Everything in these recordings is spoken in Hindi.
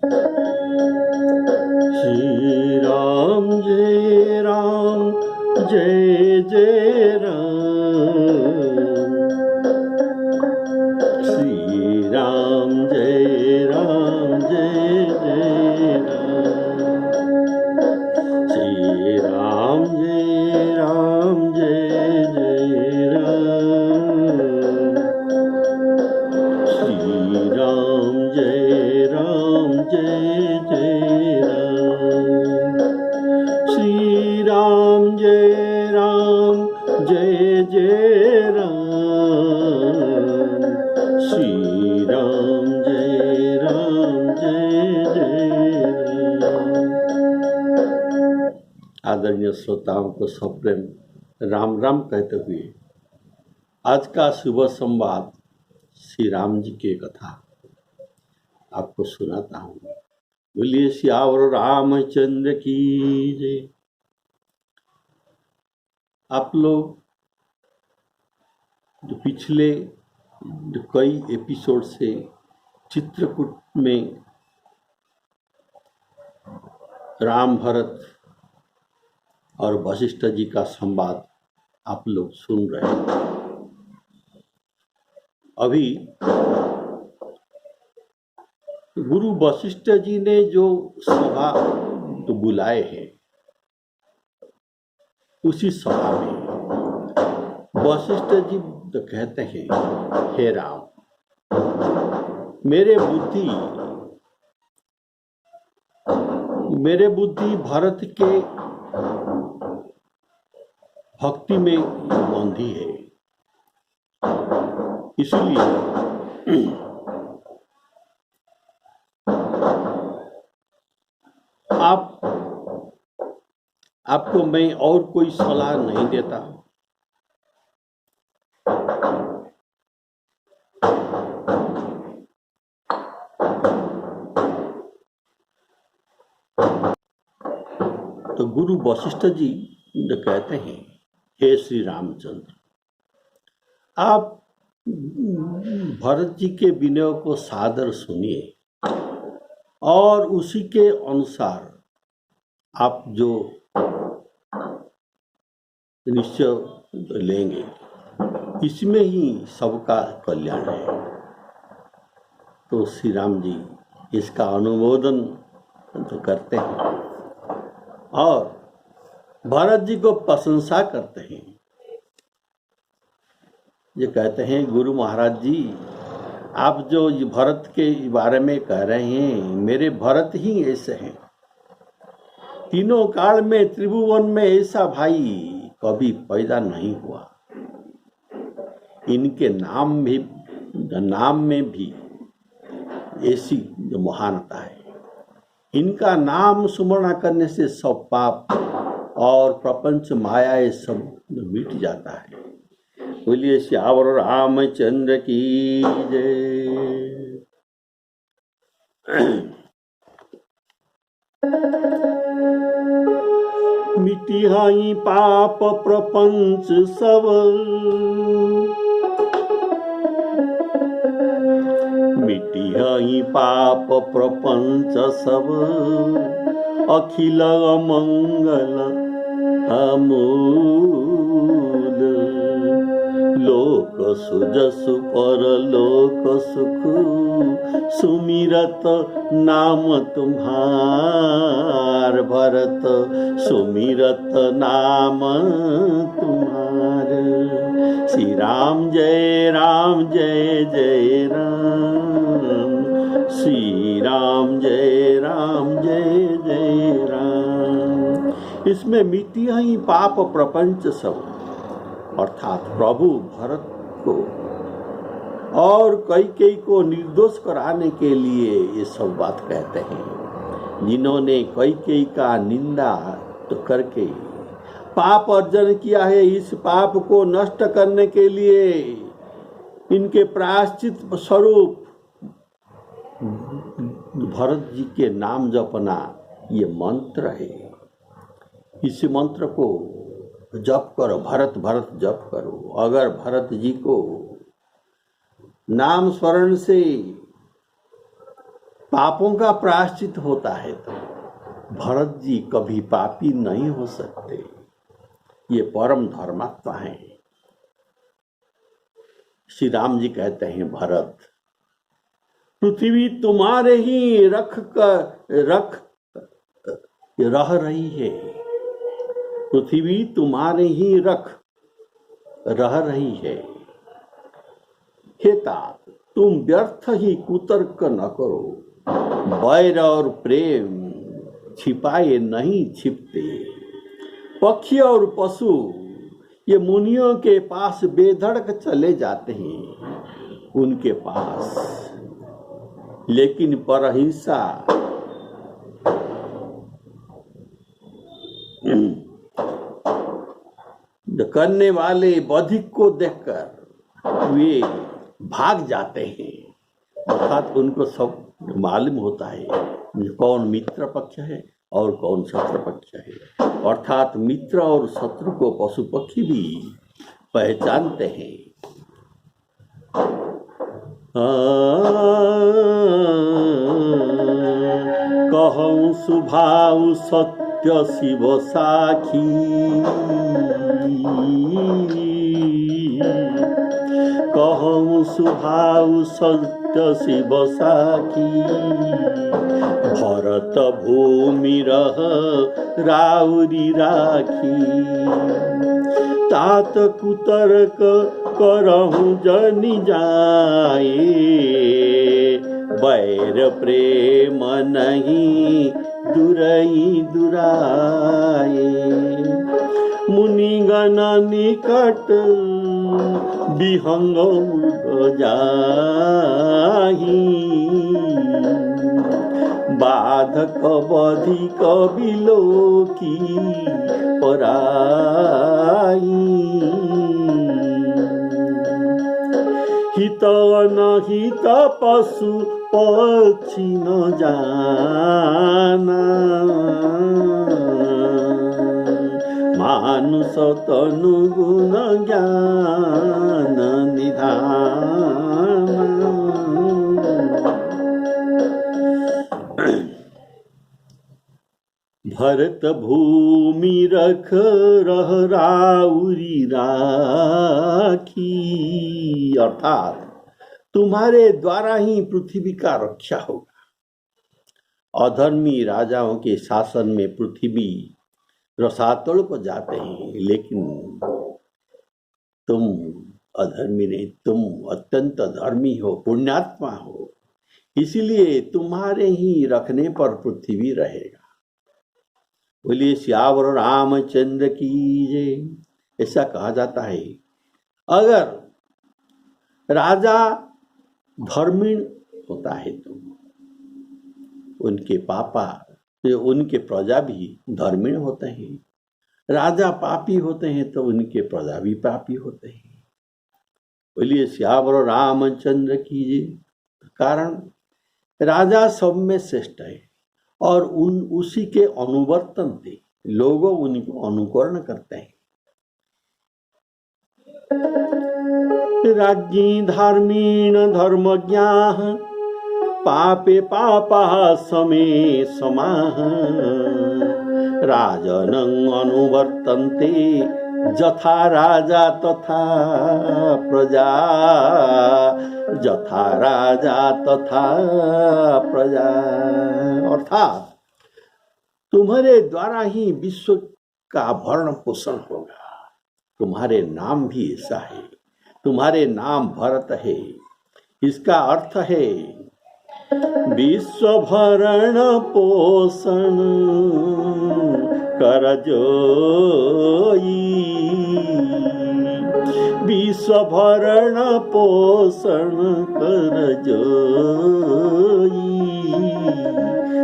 श्री राम जय जय राम, श्री राम जय जय राम, श्री राम जय जय राम, श्री राम जय जय राम, श्री राम जय जय राम, श्री राम जय जय राम। आदरणीय श्रोताओं को सप्रेम राम राम कहते हुए आज का शुभ संवाद श्री राम जी की कथा आपको सुनाता हूँ। बोलिए सियावर रामचंद्र की जय। आप लोग जो पिछले कई एपिसोड से चित्रकूट में राम भरत और वशिष्ठ जी का संवाद आप लोग सुन रहे हैं। अभी गुरु वशिष्ठ जी ने जो सभा तो बुलाए हैं, उसी सभा में वशिष्ठ जी तो कहते हैं, हे राम, मेरे बुद्धि भरत के भक्ति में बंधी है, इसलिए आपको मैं और कोई सलाह नहीं देता। तो गुरु वशिष्ठ जी जो कहते हैं, हे श्री रामचंद्र, आप भरत जी के विनय को सादर सुनिए और उसी के अनुसार आप जो निश्चय लेंगे, इसमें ही सबका कल्याण है। तो श्री राम जी इसका अनुमोदन तो करते हैं और भरत जी को प्रशंसा करते हैं। ये कहते हैं, गुरु महाराज जी, आप जो भरत के बारे में कह रहे हैं, मेरे भरत ही ऐसे हैं। तीनों काल में त्रिभुवन में ऐसा भाई कभी पैदा नहीं हुआ। इनके नाम में भी ऐसी जो महानता है। इनका नाम सुमरण करने से सब पाप और प्रपंच माया ये सब मिट जाता है। बोलिए सियावर रामचंद्र की जय। मिटिहाई पाप प्रपंच सब, मिटिहाई पाप प्रपंच सब, अखिल मंगल अमूल, लोक सुजसु परलोक सुख, सुमिरत नाम तुम्हार भरत, सुमिरत नाम तुम्हार। श्री राम जय जय राम, श्री राम जय जय राम। इसमें मिटिया ही पाप प्रपंच सब, अर्थात प्रभु भरत को और कई को निर्दोष कराने के लिए ये सब बात कहते हैं। जिन्होंने कई का निंदा तो करके पाप अर्जन किया है, इस पाप को नष्ट करने के लिए इनके प्रायश्चित स्वरूप भरत जी के नाम जपना ये मंत्र है। इस मंत्र को जप करो, भरत भरत जप करो। अगर भरत जी को नाम स्मरण से पापों का प्रायश्चित होता है तो भरत जी कभी पापी नहीं हो सकते। ये परम धर्मात्मा है। श्री राम जी कहते हैं, भरत पृथ्वी तुम्हारे ही रख रह रही है, पृथ्वी तुम्हारे ही रख रह रही है। हे तात, तुम व्यर्थ ही कुतर्क न करो, वैर और प्रेम छिपाए नहीं छिपते। पक्षी और पशु ये मुनियों के पास बेधड़क चले जाते हैं उनके पास, लेकिन परहिंसा करने वाले बधिक को देखकर वे भाग जाते हैं। अर्थात उनको सब मालूम होता है कौन मित्र पक्ष है और कौन शत्रु पक्ष है। अर्थात मित्र और शत्रु को पशु पक्षी भी पहचानते हैं। कहूँ सुभाव सत्य शिव साखी, कहूँ सुभाव सत्य शिव साखी। भरत भूमि रह राउरी राखी, तात कुतर्क करहूँ जनि जाए। बैर प्रेम नहीं दुरई दुराए। मुनिगण निकट विहंग जाही, बाधक बधिक बिलोकी पराई। हित अनहित पशु पक्षी न जाना, मानुष तनु गुण ज्ञान निधान। भरत भूमि रख रह राउरी राखी, अर्थात तुम्हारे द्वारा ही पृथ्वी का रक्षा होगा। अधर्मी राजाओं के शासन में पृथ्वी रसातल को जाते हैं, लेकिन तुम अधर्मी नहीं, तुम अत्यंत धर्मी हो, पुण्यात्मा हो, इसलिए तुम्हारे ही रखने पर पृथ्वी रहेगा। बोलिए श्यावर रामचंद्र की जय। ऐसा कहा जाता है, अगर राजा धर्मीण होता है तो उनके पापा, उनके प्रजा भी धर्मीण होते हैं। राजा पापी होते हैं तो उनके प्रजा भी पापी होते हैं। बोलिए श्यावर रामचंद्र की जय। कारण राजा सब में श्रेष्ठ है और उसी के अनुवर्तन थे, लोगों उनको अनुकरण करते हैं। राज्ञी धर्मीण धर्मज्ञा, पापे पापा समे समाः। राजनं अनुवर्तन्ते, यथा राजा तथा प्रजा, यथा राजा तथा प्रजा। अर्थात तुम्हारे द्वारा ही विश्व का भरण पोषण होगा। तुम्हारे नाम भी ऐसा है, तुम्हारे नाम भरत है। इसका अर्थ है विश्व भरण पोषण कर जोई, विश्व भरण पोषण कर जोई।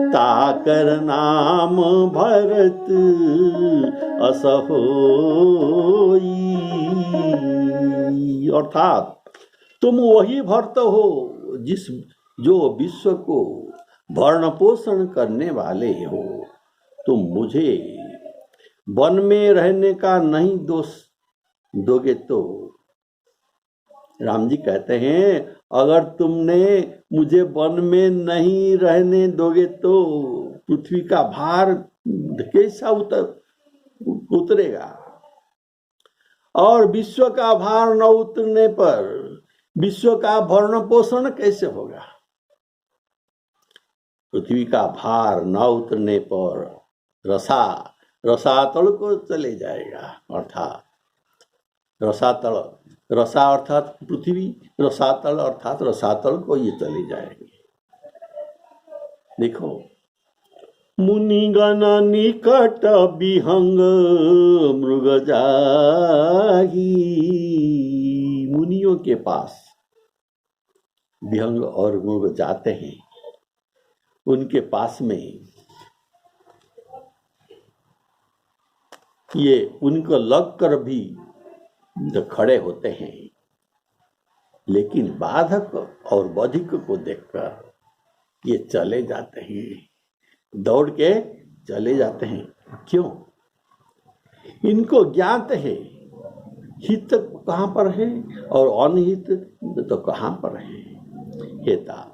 ताकर नाम भरत अस होई। अर्थात तुम वही भरत हो जो विश्व को भरण पोषण करने वाले हो। तुम मुझे वन में रहने का नहीं दोष दोगे तो राम जी कहते हैं, अगर तुमने मुझे वन में नहीं रहने दोगे तो पृथ्वी का भार कैसा उतरेगा, और विश्व का भार न उतरने पर विश्व का भरण पोषण कैसे होगा। पृथ्वी का भार न उतरने पर रसातल को चले जाएगा, अर्थात रसातल, रसा अर्थात पृथ्वी, रसातल अर्थात रसातल को ये चले जाएंगे। देखो, मुनिगण निकट विहंग मृग जाही, मुनियों के पास विहंग और मृग जाते हैं, उनके पास में ये उनको लगकर भी खड़े होते हैं, लेकिन बाधक और बधिक को देखकर ये चले जाते हैं, दौड़ के चले जाते हैं। क्यों? इनको ज्ञात है हित कहाँ पर है और अनहित तो कहाँ पर है। हेता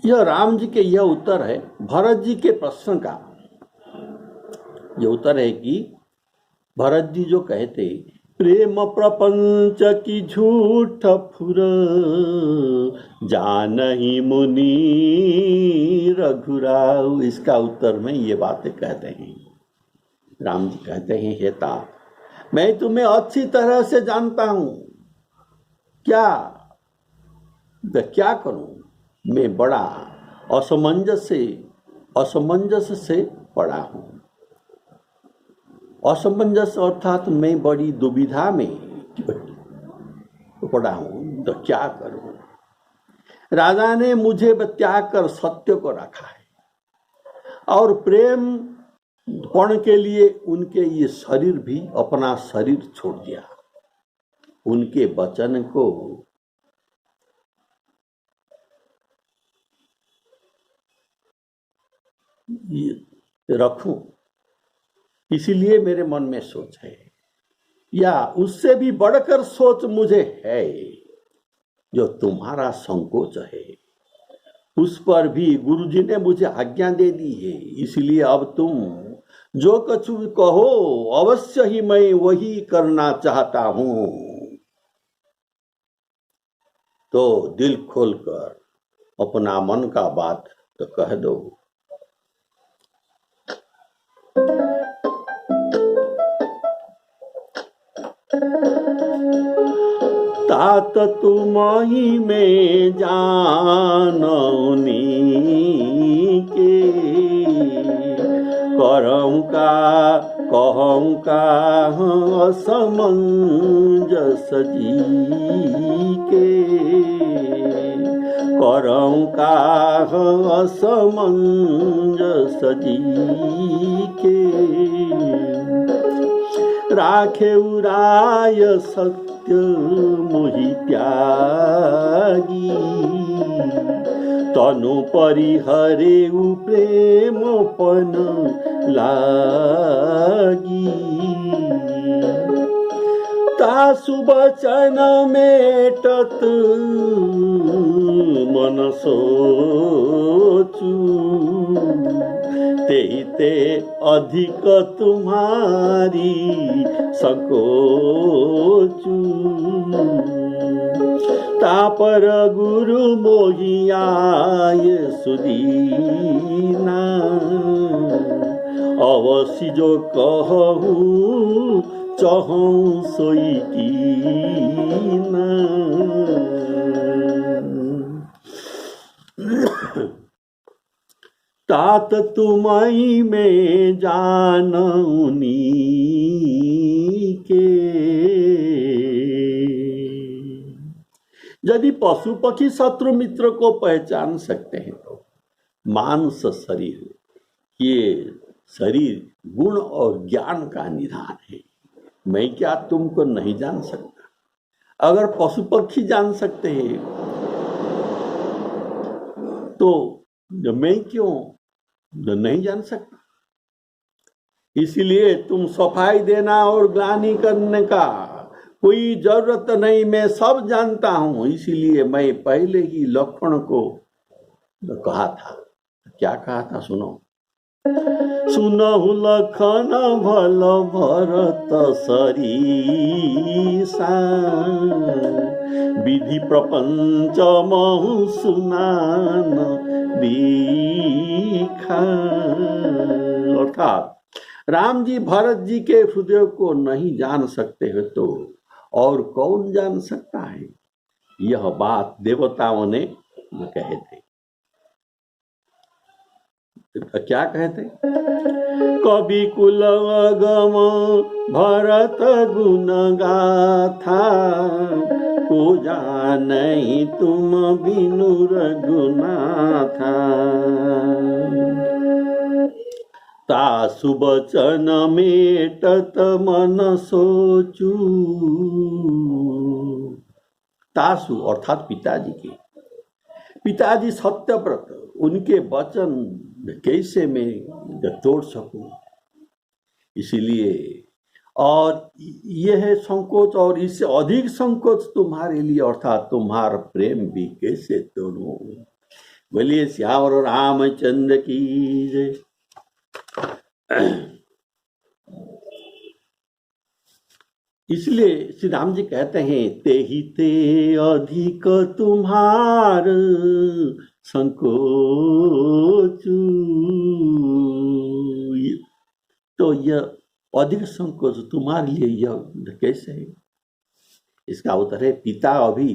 यह राम जी के यह उत्तर है भरत जी के प्रश्न का। यह उत्तर है कि भरत जी जो कहते प्रेम प्रपंच की झूठ फुर जानहि मुनि रघुराव, इसका उत्तर में ये बातें कहते हैं। राम जी कहते हैं, हे तात, मैं तुम्हें अच्छी तरह से जानता हूं, क्या करूं, मैं बड़ा असमंजस से पड़ा हूं। असमंजस अर्थात मैं बड़ी दुविधा में पड़ा हूं, तो क्या करूं। राजा ने मुझे त्याग कर सत्य को रखा है, और प्रेम पण के लिए उनके ये शरीर भी, अपना शरीर छोड़ दिया। उनके वचन को रखूं, इसीलिए मेरे मन में सोच है, या उससे भी बढ़कर सोच मुझे है, जो तुम्हारा संकोच है उस पर भी गुरुजी ने मुझे आज्ञा दे दी है। इसलिए अब तुम जो कुछ कहो अवश्य ही मैं वही करना चाहता हूं। तो दिल खोलकर अपना मन का बात तो कह दो। तात तुमहि में जानौनी के, करऊं का कहूं का असमंजस जी के, करऊं का असमंजस जी के, राखे उराय सत्य मोहि त्यागी, तनु परिहरे प्रेमपन लागी, तासु वचन मेटत मन सोचू, ते अधिक तुम्हारी संकोचू, तापर गुरु मोहियाय सुदीना, अवश्य जो कहूँ चहूँ सोई कीना। तात तुमहि में जानौनी के, यदि पशु पक्षी शत्रु मित्र को पहचान सकते हैं तो मांस शरीर, ये शरीर गुण और ज्ञान का निधान है। मैं क्या तुमको नहीं जान सकता? अगर पशु पक्षी जान सकते हैं तो मैं क्यों नहीं जान सकता? इसलिए तुम सफाई देना और ग्लानि करने का कोई जरूरत नहीं, मैं सब जानता हूं। इसीलिए मैं पहले ही लक्ष्मण को कहा था। क्या कहा था सुनो। सुनहु लखन भल भरत सरीसा, विधि प्रपंच महु सुनान दीखा। अर्थात राम जी भरत जी के हृदय को नहीं जान सकते हो तो और कौन जान सकता है। यह बात देवताओं ने कहे थे। क्या कहे थे। कवि कुल अगम भरत गुण गाथा, को जानई तुम बिनु रघुनाथा। तासु बचन मेटत मन सोचू। तासु अर्थात पिताजी के, पिताजी सत्यव्रत, उनके वचन कैसे मैं तोड़ सकूं। इसीलिए और यह संकोच और इससे अधिक संकोच तुम्हारे लिए, अर्थात तुम्हारा प्रेम भी कैसे तोड़ूं। बोलिए श्याम रामचंद्र की जय। इसलिए श्री राम जी कहते हैं, ते ही ते अधिक तुम्हार संकोच। तो यह अधिक संकोच तुम्हारे लिए यह कैसे है। इसका उत्तर है, पिता अभी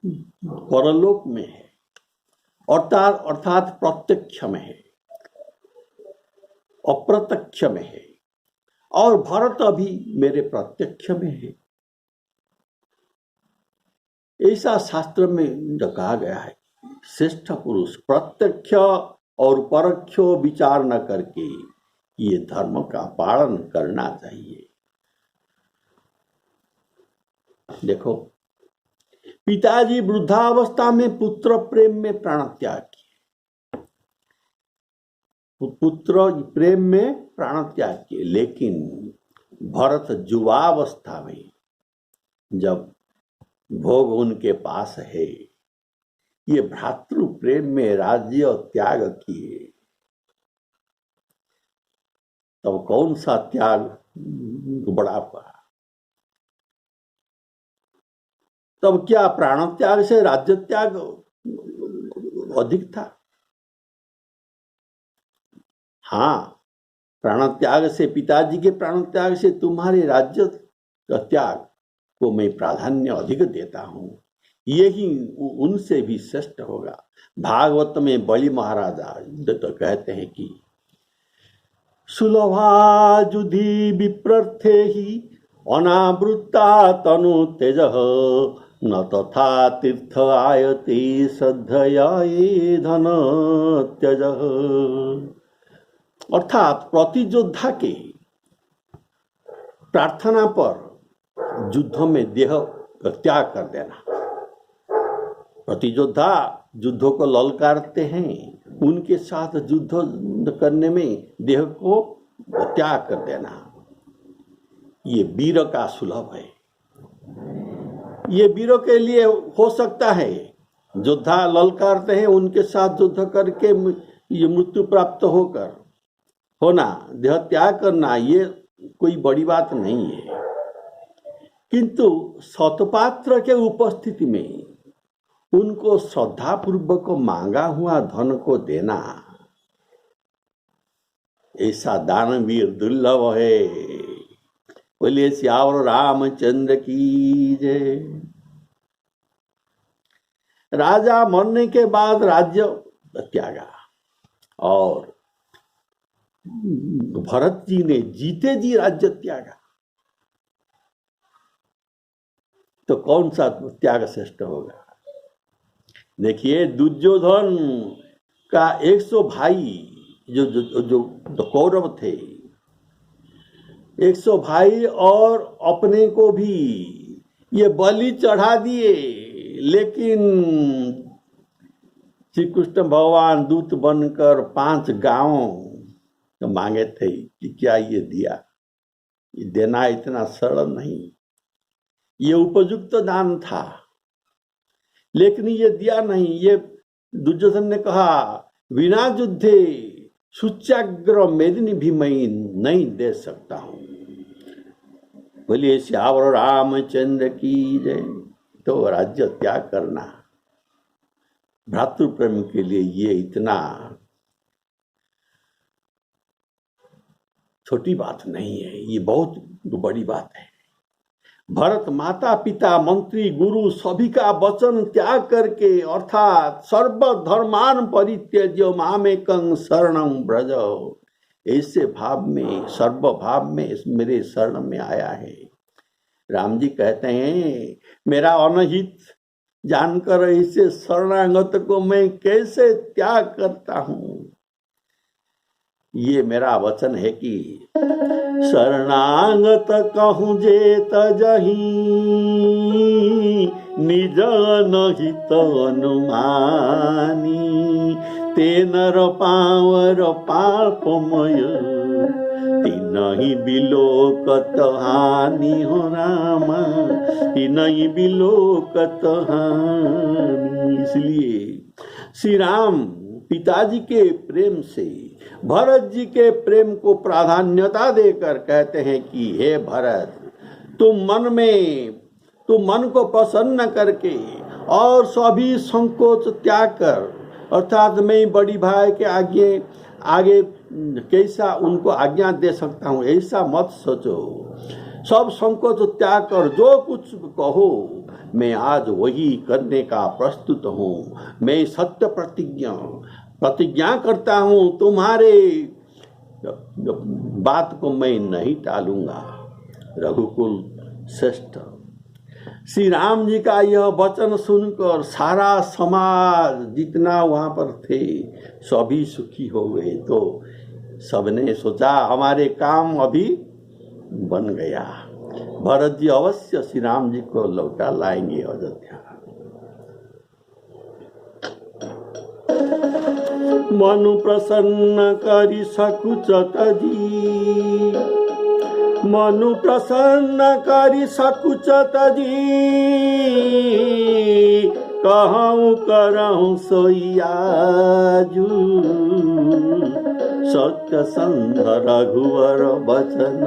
परलोक में है, अर्थात प्रत्यक्ष में है, अप्रत्यक्ष में है, और भरत अभी मेरे प्रत्यक्ष में है। ऐसा शास्त्र में जो कहा गया है, श्रेष्ठ पुरुष प्रत्यक्ष और परोक्ष विचार न करके ये धर्म का पालन करना चाहिए। देखो, पिताजी वृद्धावस्था में पुत्र प्रेम में प्राण त्याग किए, पुत्र प्रेम में प्राण त्याग किए, लेकिन भरत युवावस्था में जब भोग उनके पास है, ये भ्रातृ प्रेम में राज्य त्याग किए, तब कौन सा त्याग बड़ा पड़ा। तब क्या प्राण त्याग से राज्य त्याग अधिक था। हाँ, प्राण त्याग से, पिताजी के प्राण त्याग से तुम्हारे राज्य का त्याग को मैं प्राधान्य अधिक देता हूं। यही उनसे भी श्रेष्ठ होगा। भागवत में बलि महाराजा तो कहते हैं कि सुलभा जुधि विप्रर्थे ही अनावृत्ता तनु तेज, न तथा तीर्थ आयते श्रद्धया ये धन त्यज। अर्थात प्रतियोद्धा के प्रार्थना पर युद्ध में देह त्याग कर देना। प्रतियोद्धा युद्धों को ललकारते हैं, उनके साथ युद्ध करने में देह को त्याग कर देना, ये वीर का सुलभ है। ये वीरों के लिए हो सकता है। योद्धा ललकारते हैं, उनके साथ युद्ध करके ये मृत्यु प्राप्त होना, देह त्याग करना, ये कोई बड़ी बात नहीं है। किंतु सतपात्र के उपस्थिति में उनको श्रद्धा पूर्वक मांगा हुआ धन को देना, ऐसा दानवीर दुर्लभ है। बोलिए श्याम रामचंद्र की जय। राजा मरने के बाद राज्य त्यागा, और भरत जी ने जीते जी राज्य त्यागा, तो कौन सा त्याग श्रेष्ठ होगा। देखिए, दुर्योधन का 100 भाई जो कौरव थे, 100 भाई और अपने को भी ये बलि चढ़ा दिए, लेकिन श्री कृष्ण भगवान दूत बनकर 5 गांवों तो मांगे थे कि क्या ये दिया, ये देना इतना सरल नहीं, ये उपयुक्त दान था, लेकिन ये दिया नहीं। ये दुर्योधन ने कहा बिना युद्धे सुच्याग्र मेदिनी भी मैं नहीं दे सकता हूं। बोलिए श्यावर रामचंद्र की जय। तो राज्य त्याग करना भ्रातृ प्रेम के लिए ये इतना छोटी बात नहीं है, ये बहुत बड़ी बात है। भरत माता पिता मंत्री गुरु सभी का वचन त्याग करके अर्थात सर्वधर्मान परित्यज्य मामेकं शरणं व्रज, ऐसे भाव में सर्व भाव में मेरे शरण में आया है। राम जी कहते हैं मेरा अनहित जानकर ऐसे शरणागत को मैं कैसे त्याग करता हूं। ये मेरा वचन है कि शरणागत कहूँ जे तजहि निज नहित अनुमानी, ते नर पावर पापमय तिनहि बिलोकत हानि हो रामा, तिनहि बिलोकत हानि। इसलिए श्री राम पिताजी के प्रेम से भरत जी के प्रेम को प्राधान्यता देकर कहते हैं कि हे भरत, तुम मन को प्रसन्न करके और सभी संकोच त्याग कर, अर्थात मैं बड़ी भाई के आगे कैसा उनको आज्ञा दे सकता हूँ ऐसा मत सोचो। सब संकोच त्याग कर जो कुछ कहो मैं आज वही करने का प्रस्तुत हूँ। मैं सत्य प्रतिज्ञा करता हूँ, तुम्हारे बात को मैं नहीं टालूंगा। रघुकुल श्रेष्ठ श्री राम जी का यह वचन सुनकर सारा समाज जितना वहाँ पर थे सभी सुखी हो गए। तो सबने सोचा हमारे काम अभी बन गया, भरत जी अवश्य श्री राम जी को लौटा लाएंगे अयोध्या। मनु प्रसन्न करी सकुचत जी, मनु प्रसन्न करी सकुचत जी, कहूँ करहूँ सोइयाजू, सत्य संध रघुवर वचन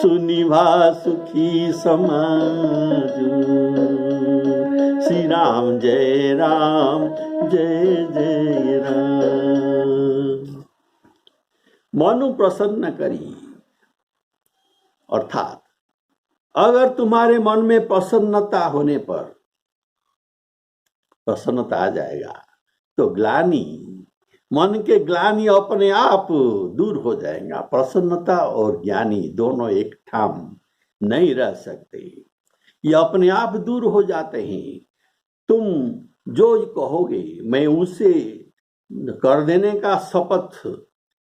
सुनिभा सुखी समाजू। श्री राम जय राम जय जय राम। मनु प्रसन्न करी, अर्थात अगर तुम्हारे मन में प्रसन्नता होने पर प्रसन्नता आ जाएगा तो ग्लानि, मन के ग्लानि अपने आप दूर हो जाएगा। प्रसन्नता और ज्ञानी दोनों एक ठाम नहीं रह सकते, ये अपने आप दूर हो जाते हैं। तुम जो कहोगे मैं उसे कर देने का शपथ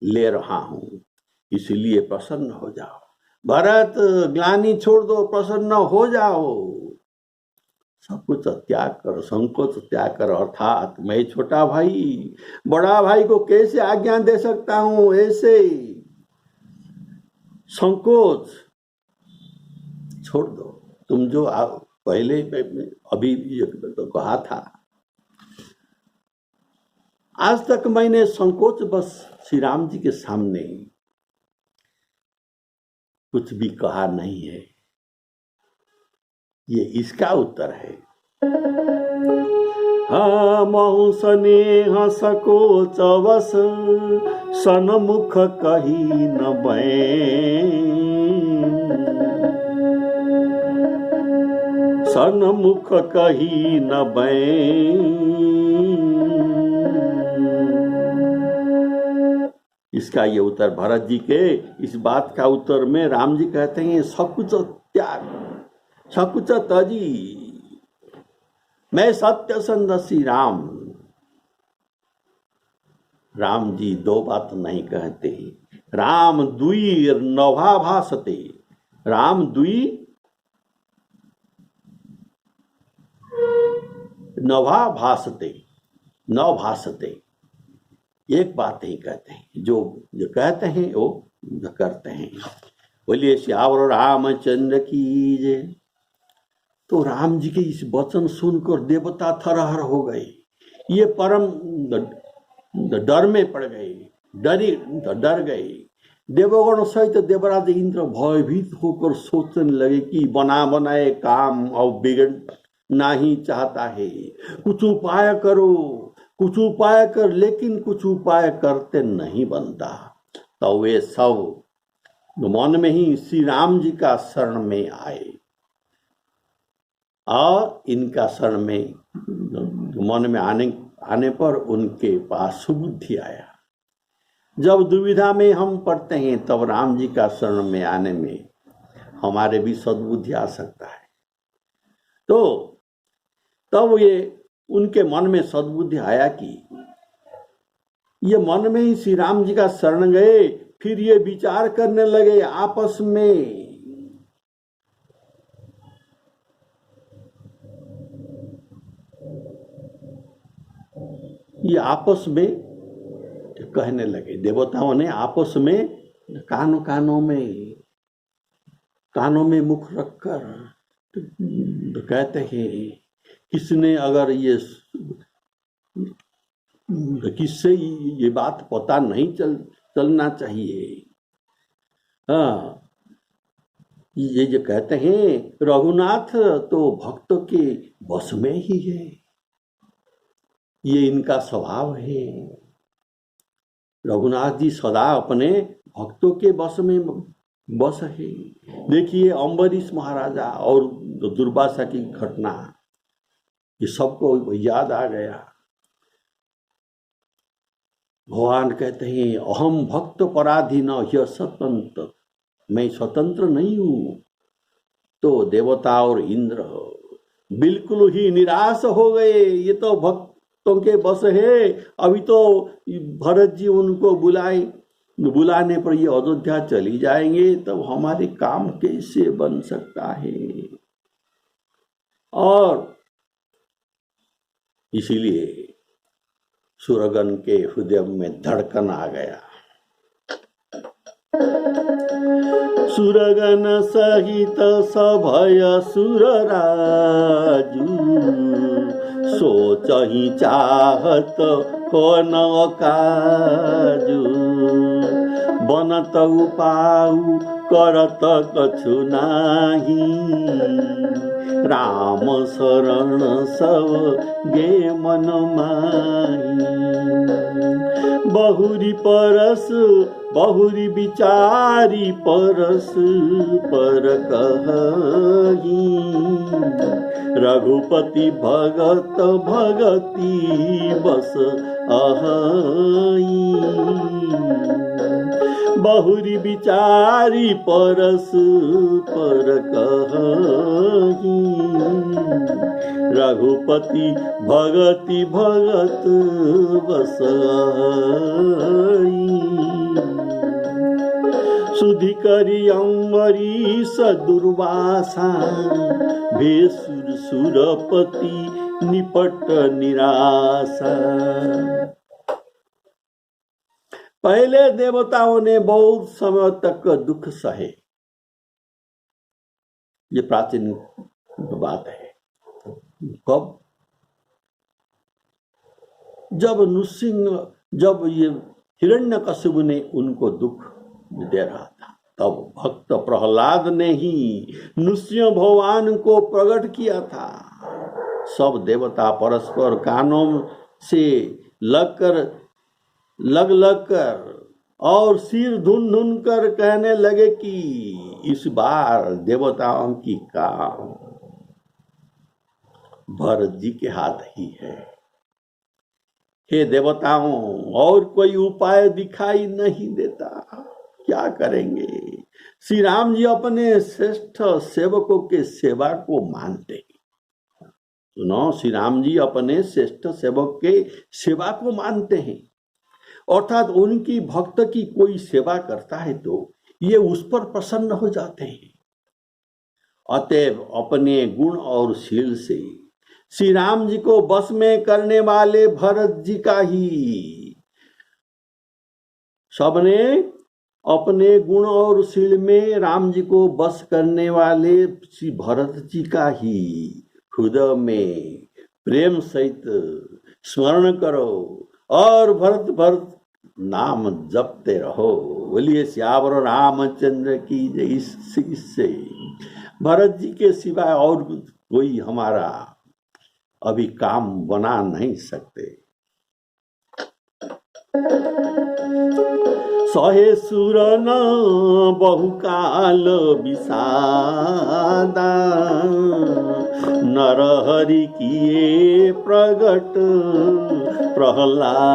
ले रहा हूं, इसलिए प्रसन्न हो जाओ। भरत ग्लानि छोड़ दो, प्रसन्न हो जाओ। सब कुछ त्याग कर, संकोच त्याग कर, अर्थात मैं छोटा भाई बड़ा भाई को कैसे आज्ञा दे सकता हूं, ऐसे संकोच छोड़ दो। तुम जो पहले अभी तो कहा था, आज तक मैंने संकोच बस श्री राम जी के सामने कुछ भी कहा नहीं है, ये इसका उत्तर है। महु स्नेह सकोच वस सनमुख कही न बैं, सनमुख कही न बैं। इसका ये उत्तर भरत जी के इस बात का उत्तर में राम जी कहते हैं सकुच त्याग, सकुच तजी। मैं सत्य संध श्री राम। राम जी दो बात नहीं कहते, राम दुई नभा भासते, राम दुई नभा भासते, न भासते। एक बात नहीं कहते हैं, जो जो कहते हैं वो करते हैं। बोलिए श्यावर रामचंद्र की जय। तो राम जी के इस वचन सुनकर देवता थरहर हो गए, ये परम डर में पड़ गए, डर गए। देवगण सहित देवराज इंद्र भयभीत होकर सोचने लगे कि बना बनाए काम अब बिगड़ना ही चाहता है, कुछ उपाय करो, कुछ उपाय कर, लेकिन कुछ उपाय करते नहीं बनता। तो वे सब मन में ही श्री राम जी का शरण में आए और इनका शरण में मन में आने पर उनके पास सुबुद्धि आया। जब दुविधा में हम पड़ते हैं तब राम जी का शरण में आने में हमारे भी सद्बुद्धि आ सकता है। तो तब ये उनके मन में सद्बुद्धि आया कि ये मन में ही श्री राम जी का शरण गए। फिर ये विचार करने लगे आपस में, ये आपस में कहने लगे, देवताओं ने आपस में कानों में मुख रखकर तो कहते हैं, किसने अगर ये किससे ये बात पता नहीं चलना चाहिए। हाँ, ये जो कहते हैं रघुनाथ तो भक्तों के बस में ही है, ये इनका स्वभाव है। रघुनाथ जी सदा अपने भक्तों के बस है। देखिए अम्बरीश महाराजा और दुर्वासा की घटना, ये सबको याद आ गया। भगवान कहते हैं अहम भक्त पराधीन यह स्वतंत्र, मैं स्वतंत्र नहीं हूं। तो देवता और इंद्र बिल्कुल ही निराश हो गए, ये तो भक्तों के बस है। अभी तो भरत जी उनको बुलाने पर ये अयोध्या चली जाएंगे, तब हमारे काम कैसे बन सकता है। और इसीलिए सुरगन के हृदय में धड़कन आ गया। सुरगन सहित सभय सुर राजू, सोच ही चाहत हो न काजू। बनत उपाऊ करत कछु नाही, राम शरण सब गे मन माही। बहुरी विचारी परस पर कही, रघुपति भगत भगति बस अहाई। बहुरी विचारी परस पर कही, रघुपति भगति भगत बस अहाई। सुधि करी अम्बरीश दुर्वासा, भेसुर सुरपति निपट निराशा। पहले देवताओं ने बहुत समय तक दुख सहे, ये प्राचीन बात है। कब? जब ये हिरण्यकशिपु ने उनको दुख दे रहा था, तब भक्त प्रहलाद ने ही नृसिंह भगवान को प्रकट किया था। सब देवता परस्पर कानों से लग कर और सिर धुन कर कहने लगे कि इस बार देवताओं की काम भरत जी के हाथ ही है। हे देवताओं, और कोई उपाय दिखाई नहीं देता, क्या करेंगे। श्री राम जी अपने श्रेष्ठ सेवकों के सेवा को मानते हैं। सुनो, श्री राम जी अपने श्रेष्ठ सेवक के सेवा को मानते हैं, अर्थात उनकी भक्त की कोई सेवा करता है तो ये उस पर प्रसन्न हो जाते हैं। अतएव अपने गुण और शील से श्री राम जी को बस में करने वाले भरत जी का ही सबने अपने गुण और शील में राम जी को बस करने वाले श्री भरत जी का ही हृदय में प्रेम सहित स्मरण करो और भरत भरत नाम जपते रहो। बोलिए सियावर रामचंद्र की जय। इससे भरत जी के सिवाय और कोई हमारा अभी काम बना नहीं सकते। सहे सुर न बहुकाल विषादा, नरहरि किए प्रगट प्रहलादा।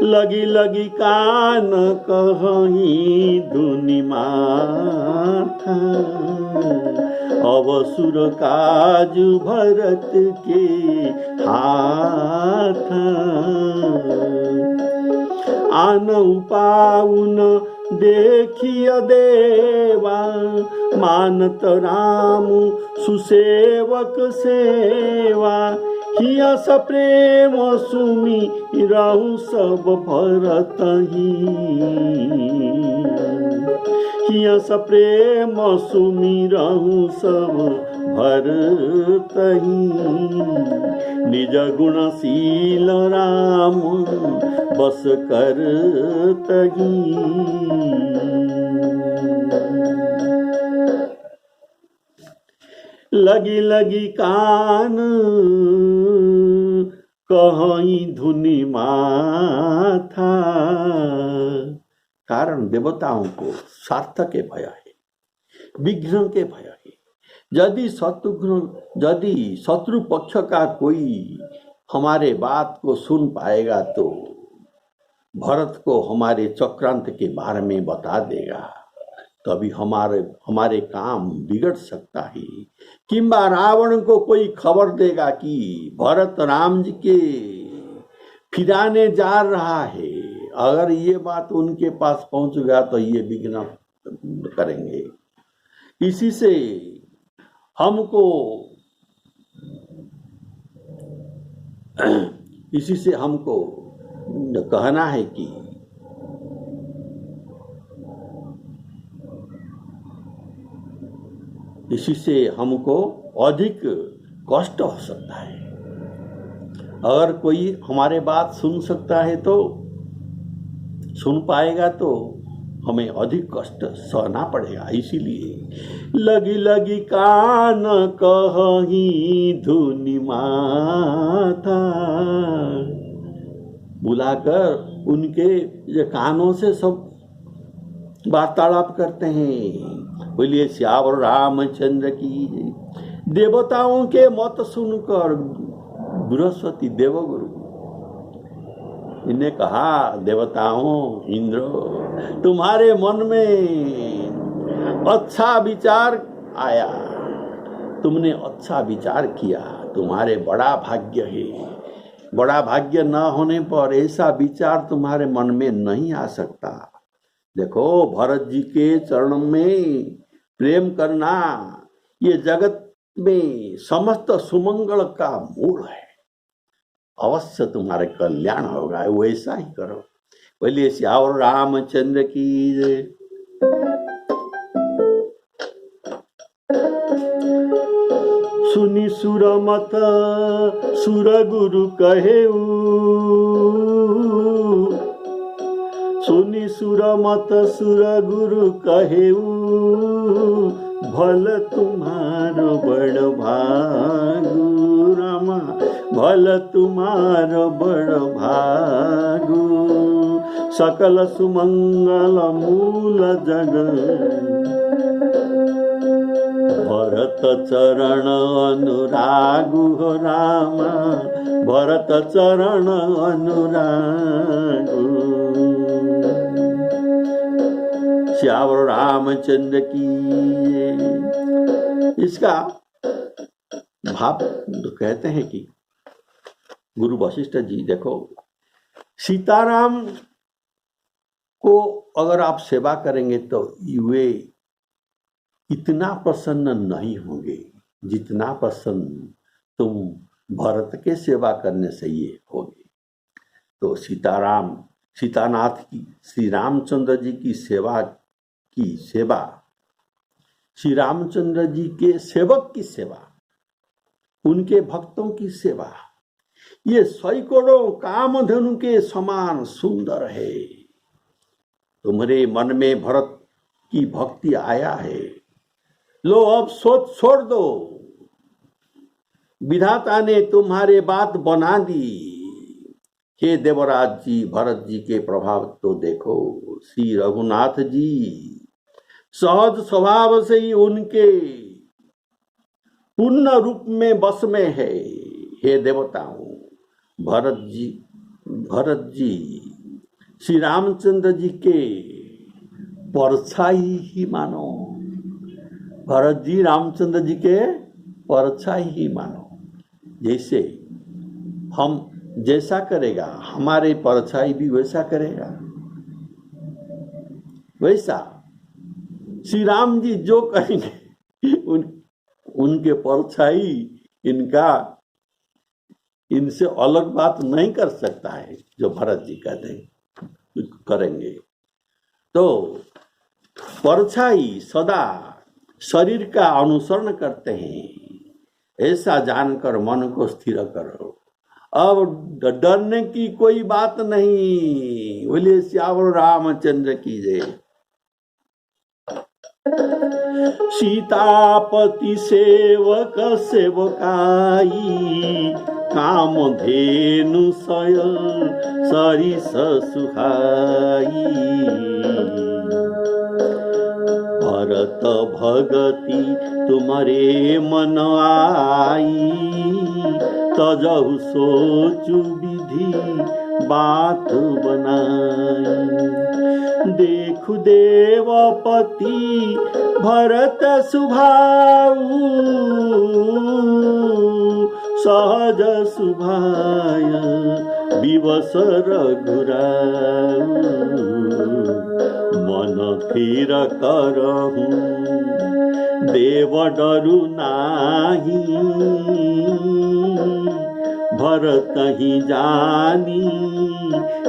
लगी लगी कान कहीं धुनि माथा, अवसुर काज भरत के हाथ। आन पाउन देखिय देवा, मानत राम सुसेवक सेवा। हिया स प्रेम सुमि रहु सब भरत ही, हिया स प्रेम सुमि रहु सब भरत ही। निज गुणशील राम बस करत ही। लगी लगी कान कहीं धुनि माथा। कारण देवताओं को स्वार्थ के भय है, विघ्न के भय है। यदि शत्रु पक्ष का कोई हमारे बात को सुन पाएगा तो भरत को हमारे चक्रांत के बारे में बता देगा, तभी हमारे काम बिगड़ सकता है। किंबा रावण को कोई खबर देगा कि भरत राम जी के फिराने जा रहा है। अगर ये बात उनके पास पहुंच गया तो ये विघ्न करेंगे। इसी से हमको कहना है कि इसी से हमको अधिक कष्ट हो सकता है। अगर कोई हमारे बात सुन सकता है तो सुन पाएगा तो हमें अधिक कष्ट सहना पड़ेगा। इसीलिए लगी लगी कान कहीं धुनि माथा, बुलाकर उनके कानों से सब वार्तालाप करते हैं। बोलिए सियावर रामचंद्र की। देवताओं के मत सुनकर बृहस्पति देवगुरु इन्हें कहा, देवताओं इंद्र तुम्हारे मन में अच्छा विचार आया, तुमने अच्छा विचार किया, तुम्हारे बड़ा भाग्य है। बड़ा भाग्य न होने पर ऐसा विचार तुम्हारे मन में नहीं आ सकता। देखो भरत जी के चरण में प्रेम करना ये जगत में समस्त सुमंगल का मूल है। अवश्य तुम्हारे कल्याण होगा, वैसा ही करो। बोलिए सियावर रामचंद्र की जय। सुनी सुर मत सुर गुरु कहेऊ, सुनी सुर मत सुर गुरु कहेऊ। भल तुम्हारो बड़ भागु रामा, भल तुम्हारो बड़ भागु। सकल सुमंगल मूल जग, भरत चरण अनुरागु हो रामा, भरत चरण अनुरागु। सियावर रामचंद्र की। इसका भाव तो कहते हैं कि गुरु वशिष्ठ जी देखो, सीताराम को अगर आप सेवा करेंगे तो वे इतना प्रसन्न नहीं होंगे जितना प्रसन्न तुम भरत के सेवा करने से ये होगे। तो सीतानाथ की, श्री रामचंद्र जी की सेवा, श्री रामचंद्र जी के सेवक की सेवा, उनके भक्तों की सेवा, ये सैकड़ों कामधेनु के समान सुंदर है। तुम्हारे मन में भरत की भक्ति आया है, लो अब सोच छोड़ दो, विधाता ने तुम्हारे बात बना दी। हे देवराज जी, भरत जी के प्रभाव तो देखो। श्री रघुनाथ जी सहज स्वभाव से ही उनके पूर्ण रूप में बस में है। हे देवताओं, भरत जी श्री रामचंद्र जी के परछाई ही मानो। भरत जी रामचंद्र जी के परछाई ही मानो। जैसे हम जैसा करेगा, हमारे परछाई भी वैसा करेगा। वैसा श्री राम जी जो करेंगे, उनके परछाई इनसे अलग बात नहीं कर सकता है। जो भरत जी करेंगे, तो परछाई सदा शरीर का अनुसरण करते हैं, ऐसा जानकर मन को स्थिर करो। अब डरने की कोई बात नहीं। बोलिए श्यावर रामचंद्र की जय। सीतापति सेवक सेवकाई, कामधेनु सय सरिस सुहाई। भरत भगति तुम्हारे मन आई, तजहु सोचु विधि बात बनाई। देखु देवपति भरत सुभाऊ, सहज सुभाय विवश रघुराऊ। मन फिर करहु देव डरु नाही, भरत ही जानी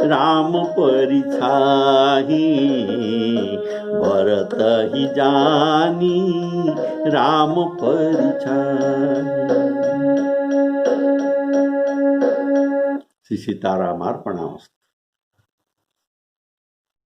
राम परिछाही। भरत ही जानी राम परिछाही। श्री सीताराम अर्पणमस्तु।